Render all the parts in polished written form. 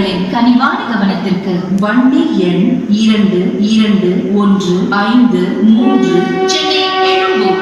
தங்களின் கனிவான கவனத்திற்கு வண்டி எண் 2215 சென்னை எழும்பூர்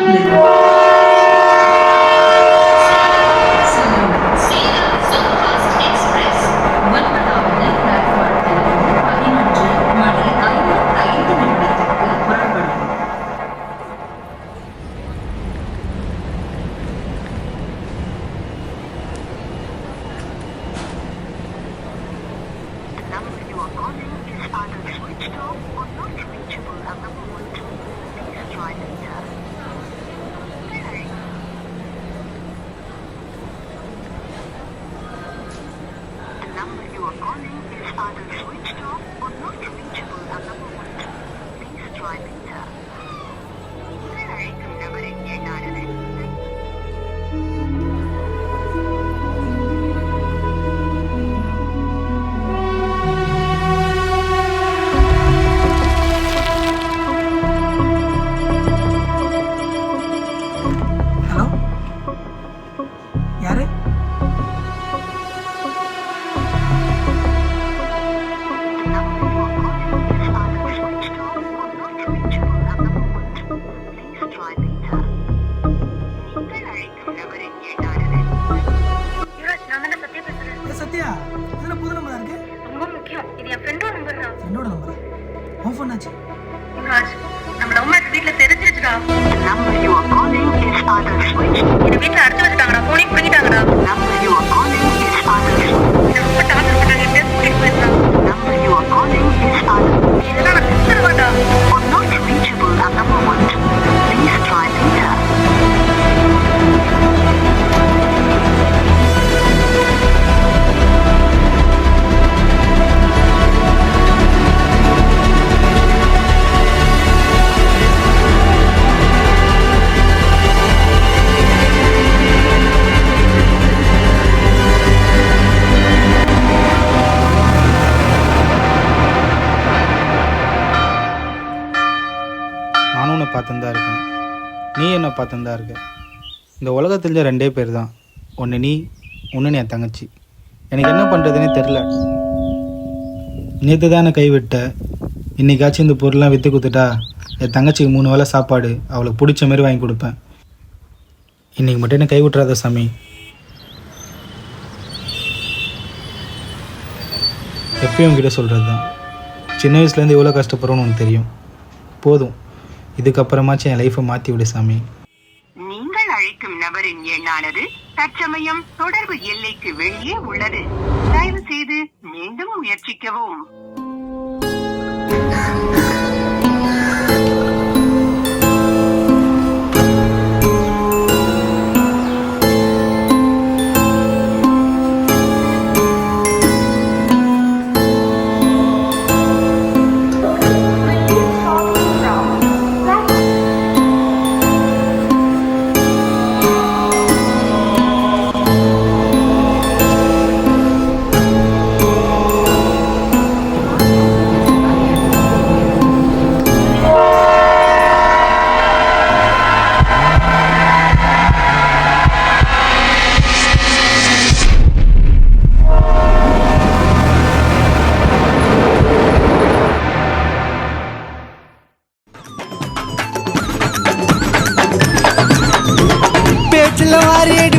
பார்த்துதான் இருக்கேன், நீ என்ன பார்த்துதான் இருக்க. இந்த உலகத்தில் ரெண்டே பேர் தான், ஒன்று நீ, ஒன்று என் தங்கச்சி. எனக்கு என்ன பண்ணுறதுனே தெரில. நேற்று தான் கைவிட்ட, இன்றைக்காச்சும் இந்த பொருள்லாம் விற்று கொடுத்துட்டா என் தங்கச்சிக்கு 3 வேளை சாப்பாடு அவளுக்கு பிடிச்ச மாதிரி வாங்கி கொடுப்பேன். இன்றைக்கி மட்டும் என்ன கைவிட்டுறாத சாமி. எப்பயும் உங்ககிட்ட சொல்கிறது தான், சின்ன வயசுலேருந்து எவ்வளோ கஷ்டப்படுறோன்னு உனக்கு தெரியும். போதும், இதுக்கப்புறமாச்சும் என் லைஃப்பை மாற்றி விடு சாமி. நீங்கள் அழைக்கும் நபரின் எண்ணானது தற்சமயம் தொடர்பு எல்லைக்கு வெளியே உள்ளது. தயவு செய்து மீண்டும் முயற்சிக்கவும்.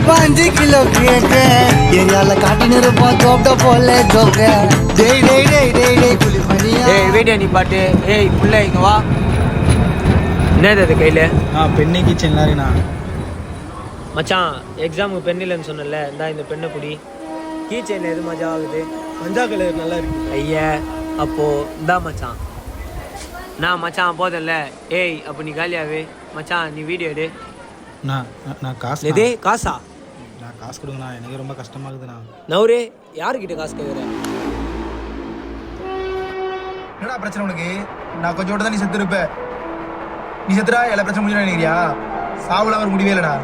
पांच किलो केक एरियाला काटिन रुपा तोपटा போல ஜோக்க டேய் டேய் டேய் டேய் டேய் குளிமணியா ஏய் வீடியோ நீ பாட்டு. ஏய் புள்ள இங்க வா. என்னது அது கையில? பெண்ணு கிச்சன்ல இருக்குண்ணா. மச்சான் எக்ஸாமுக்கு பென் இல்லைன்னு சொன்னல, இந்தா இந்த பெண்ணை பிடி. கீ செயின் எது மஜா ஆகுது? மஞ்சா கலர் நல்லா இருக்கு. ஐயா அப்போ இந்தா மச்சான். நான் மச்சான் போதல்ல. ஏய் அப்போ நீ காலியாவே. மச்சான் நீ வீடியோ எடு. நான் காசு எதே காசா? நான் காசு கொடுங்கண்ணா, எனக்கு ரொம்ப கஷ்டமாகுதுண்ணா. நவுரே யாருக்கிட்ட காசு கேட்குறேன்? என்னடா பிரச்சனை உனக்கு? நான் கொஞ்சோட தான் நீ செத்து இருப்ப. நீ செத்துடா எல்லா பிரச்சனை முடிஞ்சா நினைக்கிறியா? சாவுல அவர் முடிவே இல்லடா.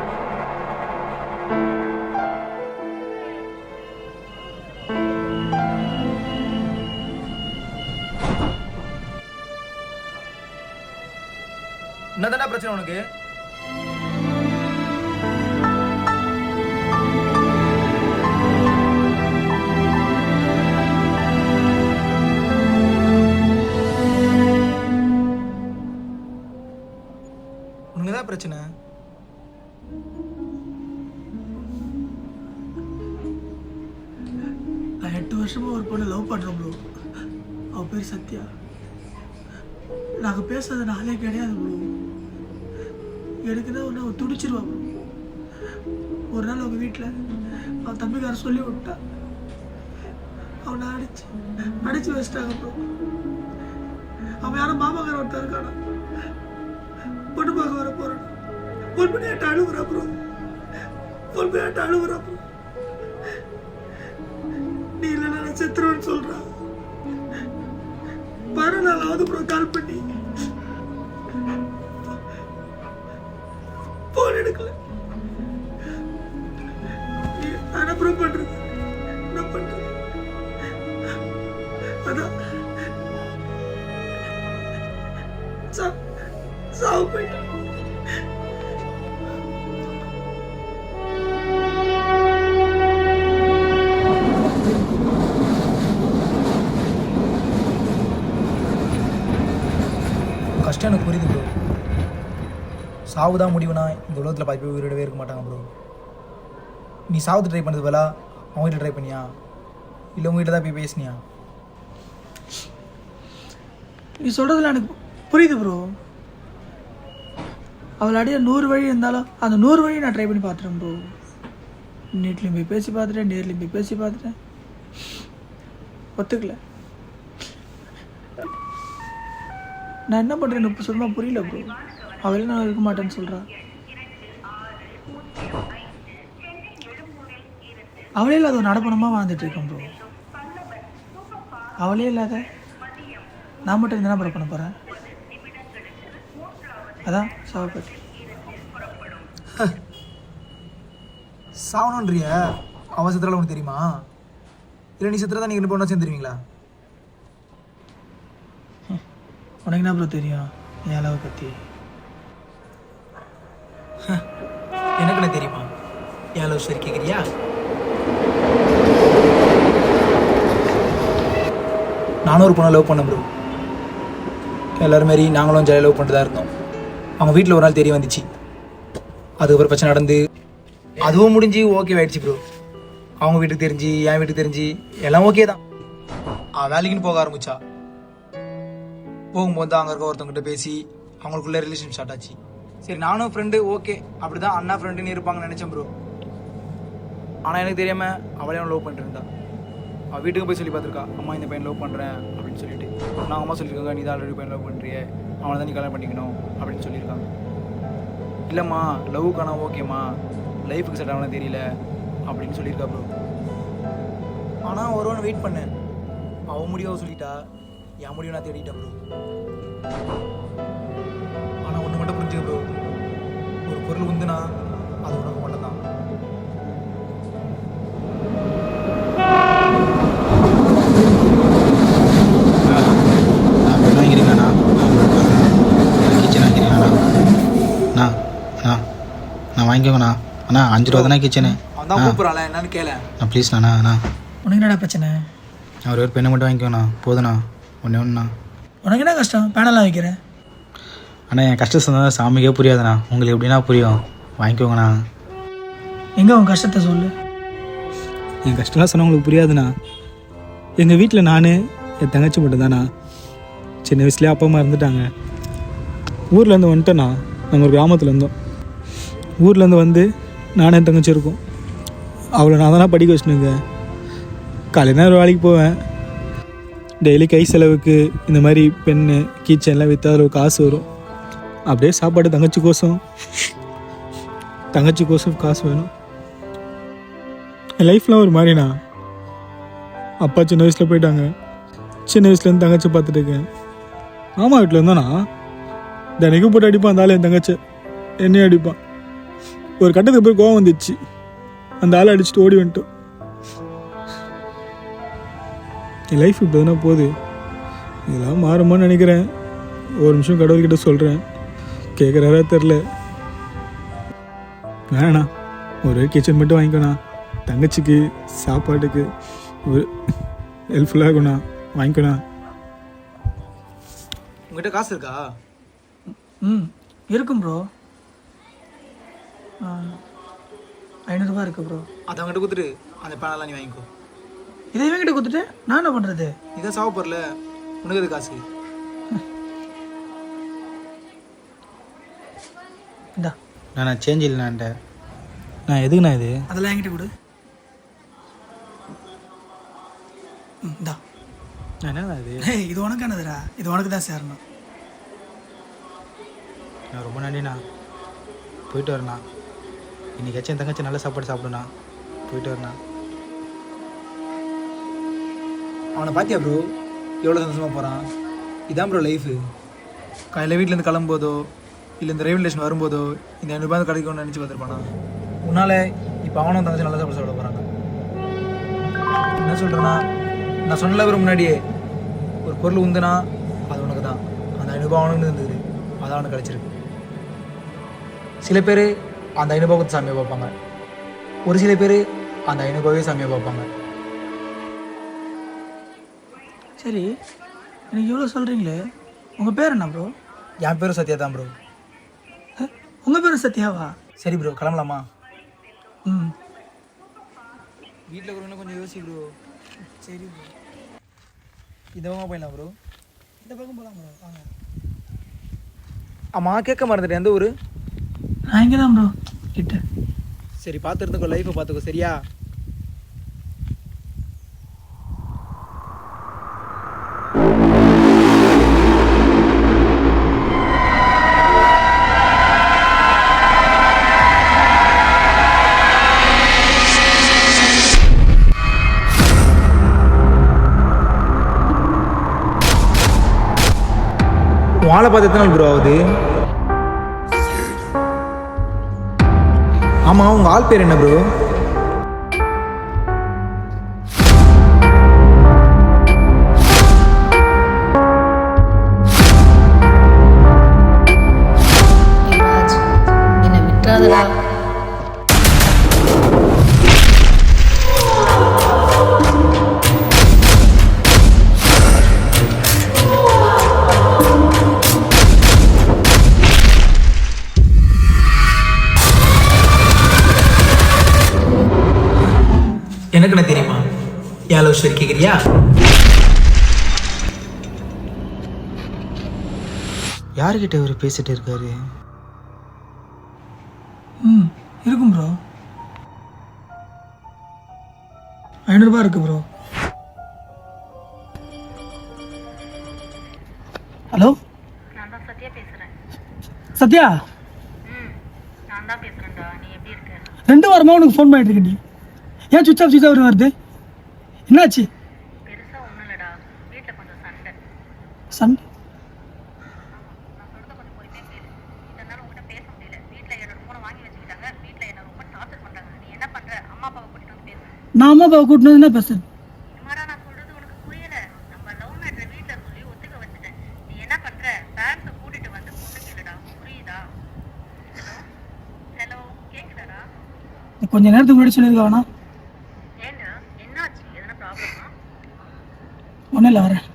என்னதான்டா பிரச்சனை உனக்கு? என்னடா பிரச்சனை? நான் 8 வருஷமா ஒரு பொண்ணை லவ் பண்ணுறேன் ப்ரோ. அவள் பேர் சத்யா. நாங்கள் பேசுறது நாளே கிடையாது ப்ரோ. எனக்கு தான் ஒன்று அவள் துடிச்சிருவா ப்ரோ. ஒரு நாள் அவங்க வீட்டில் அவன் தம்பிக்கார சொல்லி விட்டா. அவனை அடிச்சு வச்சிட்டாங்க ப்ரோ. அவன் யாரும் மாமாக்கார ஒருத்தர் இருக்கானா, பொண்ணு பார்க்க வர போறான். ஃபோன் பண்ணி என்கிட்ட அழுகுறா ப்ரோ. நீ இல்லைன்னா நான் செத்துருவேன்னு சொல்றான். 14 ப்ரோ கால் பண்ணி போன் எடுக்கல. நான் ப்ரோ பண்றது என்ன பண்றது? அதான் சாவு போயிட்டான். கஷ்டம் எனக்கு புரியுது ப்ரோ. சாவுதான் முடிவுனா இந்த உலகத்தில் பாதி பேர் உயிரோடவே இருக்க மாட்டாங்க ப்ரோ. நீ சாவுத்து ட்ரை பண்ணது போல அவங்க வீட்டில் ட்ரை பண்ணியா, இல்லை உங்கள் வீட்டில் தான் போய் பேசினியா? நீ சொல்கிறதுல எனக்கு புரியுது ப்ரோ. அவள் அடைய 100 வழி இருந்தாலும் அந்த 100 வழி நான் ட்ரை பண்ணி பார்த்துட்டேன் ப்ரோ. நீட்லேயும் போய் பேசி பார்த்துட்டேன், நேர்லேயும் போய் பேசி பார்த்துட்டேன். ஒத்துக்கல. நான் என்ன பண்ணுறேன்னு இப்போ சுத்தமாக புரியல ப்ரோ. அவளே நான் இருக்க மாட்டேன்னு சொல்கிறா. அவளே இல்லாத ஒரு நடப்பணமாக வாழ்ந்துட்டு இருக்கேன் ப்ரோ. அவளே இல்லாத நான் மட்டும் என்ன ப்ரோ பண்ண போகிறேன்? அதான் சாவப்பட்டு சாவணுன்றிய அவன் செத்துறால உனக்கு தெரியுமா? இல்லை நீ செத்துறதா நீங்கள் 2 பொண்ணா சேர்ந்துருவீங்களா? உனக்கு என்ன ப்ரோ தெரியும் என் அளவை பற்றி? எனக்கு என்ன தெரியுமா? என் லவ் சரி கேட்குறியா? நானும் ஒரு பொண்ணை லவ் பண்ணேன் ப்ரோ. எல்லோரும் மாரி நாங்களும் ஜாலியாக லவ் பண்ணிட்டு தான் இருந்தோம். அவங்க வீட்டில் ஒரு நாள் தெரிய வந்துச்சு. அதுக்கப்புறம் பிரச்சனை நடந்து அதுவும் முடிஞ்சு ஓகே ஆயிடுச்சு ப்ரோ. அவங்க வீட்டுக்கு தெரிஞ்சு என் வீட்டுக்கு தெரிஞ்சு எல்லாம் ஓகே தான். வேலைக்குன்னு போக ஆரம்பிச்சா. போகும்போது தான் அங்கே இருக்க ஒருத்தவங்கிட்ட பேசி அவங்களுக்குள்ள ரிலேஷன் ஸ்டார்ட் ஆச்சு. சரி நானும் ஃப்ரெண்டு ஓகே அப்படி தான் அண்ணா ஃப்ரெண்டுன்னு இருப்பாங்கன்னு நினச்சேன் ப்ரோ. ஆனால் எனக்கு தெரியாமல் அவளையும் லவ் பண்ணிட்டு இருந்தா. அவள் வீட்டுக்கு போய் சொல்லி பார்த்துருக்கா, அம்மா இந்த பையன் லவ் பண்ணுறேன் அப்படின்னு சொல்லிட்டு. நான் அம்மா சொல்லியிருக்காங்க, நீ தான் ஆல்ரெடி பையன் லவ் பண்ணுறியே, அவனை தான் நீ கல்யாணம் பண்ணிக்கணும் அப்படின்னு சொல்லியிருக்காங்க. இல்லைம்மா லவ்வுக்கான ஓகேம்மா, லைஃபுக்கு செட் ஆகணும் தெரியல அப்படின்னு சொல்லியிருக்கா ப்ரோ. ஆனால் ஒருவன் வெயிட் பண்ணேன். அவன் முடிவை சொல்லிட்டா, என் முடிவை நான் தேடிட்டேன் ப்ரோ. ஆனால் ஒன்று மட்டும் புரிஞ்சுக்க ப்ரோ, ஒரு பொருள் உந்துனா அது உனக்கு மட்டும் தான். நான் வாங்கிக்கோங்கண்ணா. அண்ணா 5 ரூபா தானே கிச்சனு. அவன் தான் கூப்பிட்றான், என்னன்னு கேள. ப்ளீஸ்ண்ணா. அண்ணா உனக்கு என்னடா பிரச்சனை? அவர் ஒரு பெண்ணை மட்டும் வாங்கிக்கோண்ணா, போதுண்ணா. ஒன்றுண்ணா. உனக்கு என்ன கஷ்டம்? பேனெல்லாம் வைக்கிறேன். அண்ணா என் கஷ்டம் சொன்னால் சாமிக்கே புரியாதுண்ணா, உங்களுக்கு எப்படின்னா புரியும். வாங்கிக்கோங்கண்ணா. எங்கே உன் கஷ்டத்தை சொல்லு. என் கஷ்டம்லாம் சொன்னால் உங்களுக்கு புரியாதுண்ணா. எங்கள் வீட்டில் நான் என் தங்கச்சி மட்டும் தானா. சின்ன வயசுலேயே அப்பா அம்மா இருந்துட்டாங்க. ஊர்லேருந்து வந்துட்டேண்ணா. நாங்கள் ஒரு கிராமத்தில் இருந்தோம். ஊர்லேருந்து வந்து நானும் என் தங்கச்சி இருக்கோம். அவளை நான் தானே படிக்க வச்சுனுங்க. காலையில் நேரம் வேலைக்கு போவேன். டெய்லி கை செலவுக்கு இந்த மாதிரி பெண்ணு கீச்சன்லாம் விற்று அதில் காசு வரும். அப்படியே சாப்பாடு தங்கச்சி கோசம் காசு வேணும். என் லைஃப்லாம் ஒரு மாதிரிண்ணா. அப்பா சின்ன வயசில் போயிட்டாங்க. சின்ன வயசுலேருந்து தங்கச்சி பார்த்துட்டு இருக்கேன். மாமா வீட்டில் இருந்தோன்னா தினைக்கும் போட்டு அடிப்பான். அந்த ஆள் என் தங்கச்சி என்னையும் அடிப்பான். ஒரு கட்டத்துக்கு போய் கோவம் வந்துச்சு. அந்த ஆளை அடிச்சுட்டு ஓடி வந்துட்டோம். என் லைஃப் இப்படி தானே போகுது. இதெல்லாம் மாறுமான்னு நினைக்கிறேன். ஒரு நிமிஷம் கடவுள்கிட்ட சொல்கிறேன், கேட்குறாரா தெரில. வேணா ஒரு கிச்சன் மட்டும் வாங்கிக்கோண்ணா. தங்கச்சிக்கு சாப்பாட்டுக்கு ஒரு ஹெல்ப்ஃபுல்லாக இருக்குண்ணா. வாங்கிக்கோண்ணா. உங்கள்கிட்ட காசு இருக்கா? இருக்கும் ப்ரோ. 500 இருக்கு ப்ரோ. அதை அவங்ககிட்ட கொடுத்துட்டு அந்த பேனெல்லாம் நீ வாங்கிக்கோ. இதை இவங்கிட்ட கொடுத்துட்டு நான் என்ன பண்ணுறது? இதான் சாவ போறல, உனக்கு அது காசு. இந்தா நான் சேஞ்ச் இல்லைண்ணான்ட்ட. நான் எதுக்குண்ணா இது? அதெல்லாம் என்கிட்ட கொடு. இந்தா. என்னண்ணா இது? இது உனக்கானதுடா, இது உனக்கு தான் சேரணும். நான் ரொம்ப நன்றிண்ணா, போயிட்டு வரேண்ணா. இன்னைக்காச்சும் என் தங்கச்சி நல்ல சாப்பாடு சாப்பிடுண்ணா. போயிட்டு வரேண்ணா. அவனை பார்த்தியா ப்ரோ, எவ்வளோ சந்தோஷமாக போகிறான். இதான் ப்ரோ லைஃபு. காலையில் வீட்டிலேருந்து கிளம்பும்போதோ இல்லை இந்த ரயில்வே ஸ்டேஷன் வரும்போதோ இந்த 500 ரூபாய் கிடைக்கும்னு நினச்சி பார்த்துருப்பானா. உன்னால் இப்போ அவனும் தங்கச்சி நல்லா சாப்பிட சாப்பிட போகிறாங்க. என்ன சொல்கிறேன்னா, நான் சொன்னல ஒரு முன்னாடியே ஒரு பொருள் உந்துனா அது உனக்கு தான். அந்த 500 ரூபாய் அவனுக்கு இருந்தது, அதான் அவனுக்கு கிடச்சிருக்கு. சில பேர் அந்த 500 ரூபாய்க்கு சாமியை பார்ப்பாங்க, ஒரு சில பேர் அந்த 500 ரூபாயே சாமியை பார்ப்பாங்க. சரி, எனக்கு இவ்வளோ சொல்கிறீங்களே, உங்கள் பேர் என்ன ப்ரோ? என் பேரும் சத்யா தான் ப்ரோ. உங்கள் பேர் சத்யாவா? சரி ப்ரோ, கிளம்பலாமா? ம், வீட்டில் இருக்கிறவங்க கொஞ்சம் யோசி ப்ரோ. சரி ப்ரோ. இந்த பக்கமாக போயிடலாம் ப்ரோ. இந்த பக்கம் போகலாம் ப்ரோ, வாங்க. ஆமாம், கேட்க மறந்துட்டேன். எந்த ஊர்? நான் இங்கே தான் ப்ரோ, கிட்ட. சரி, பார்த்து இருந்துக்கோ, லைஃப்பை பார்த்துக்கோ, சரியா? வாழை பார்த்து எத்தனை நாள் ப்ரோ ஆகுது? ஆமாம், உங்கள் ஆள் பேர் என்ன ப்ரோ? என்னை விட்டுறாதடா. எனக்கு என்ன தெரியுமா? ஏன் லவ் ஸ்டோரி கேட்குறியா? யாருக்கிட்ட இவர் பேசிட்டு இருக்காரு? ம், இருக்கும் ப்ரோ. 500 ரூபாய் இருக்கு ப்ரோ. ஹலோ, நான் தான் சத்யா பேசுகிறேன். சத்யா, நான் தான் பேசுகிறேன்டா. நீ எப்படி இருக்க? 2 வாரமாக உனக்கு ஃபோன் பண்ணிட்டு இருக்கேன். ஏன் சுவிச் ஆஃப் வருது? என்னாச்சு? பெருசாக ஒன்றும் இல்லைடா, வீட்டில் கொஞ்சம் சண்டை. சண்டை? நான் சொல்கிறத கொஞ்சம் பொறுமையாக கேளு. இதனால உங்கள்கிட்ட பேச முடியல. வீட்டில் என்னோட ஃபோனை வாங்கி வச்சுக்கிட்டாங்க. வீட்டில் என்னை ரொம்ப டார்ச்சர் பண்ணுறாங்க. நீ என்ன பண்ணுற? அம்மா அப்பாவை கூட்டிகிட்டு வந்து பேசு. நான் அம்மா அப்பாவை கூட்டினது என்ன பேசுறேன்? இம்மாடா, நான் சொல்கிறது உனக்கு புரியலை. நம்ம லவ் மேட்ரை வீட்டில் சொல்லி ஒத்துக்க வச்சுட்டேன். நீ என்ன பண்ணுற? பேரண்ட்ஸை கூட்டிகிட்டு வந்து பொண்ணு கேளுடா. புரியுதா? ஹலோ ஹலோ, கேட்குதாடா? கொஞ்ச நேரத்துக்கு முன்னாடி சொல்லியிருக்க வேணா? ஏண்டா, என்னாச்சு? எதனா ப்ராப்ளமா? ஒன்றும் இல்லை, வரேன்.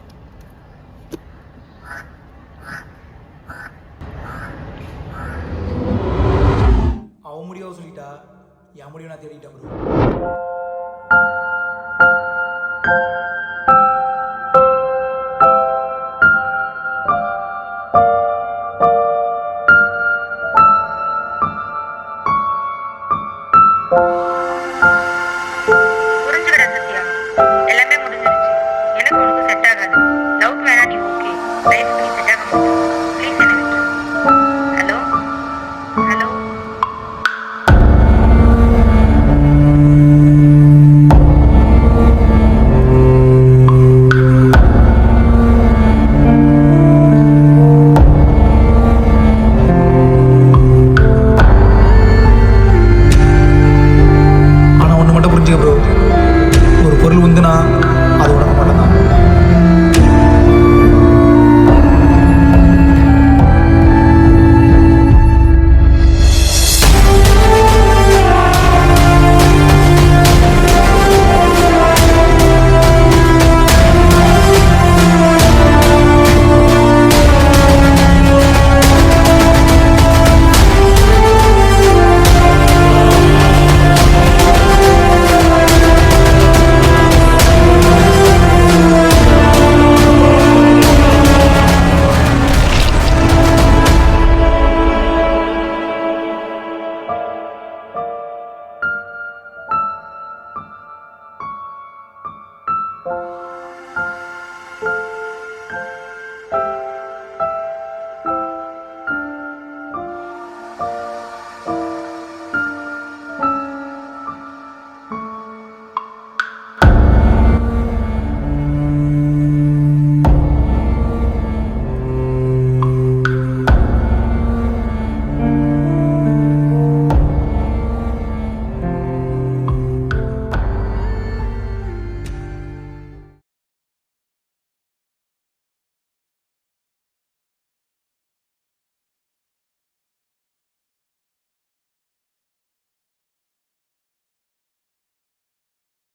அவன் முடிவாக சொல்லிட்டா, என் முடிவை நான் தேடிட்டேன் ப்ரோ.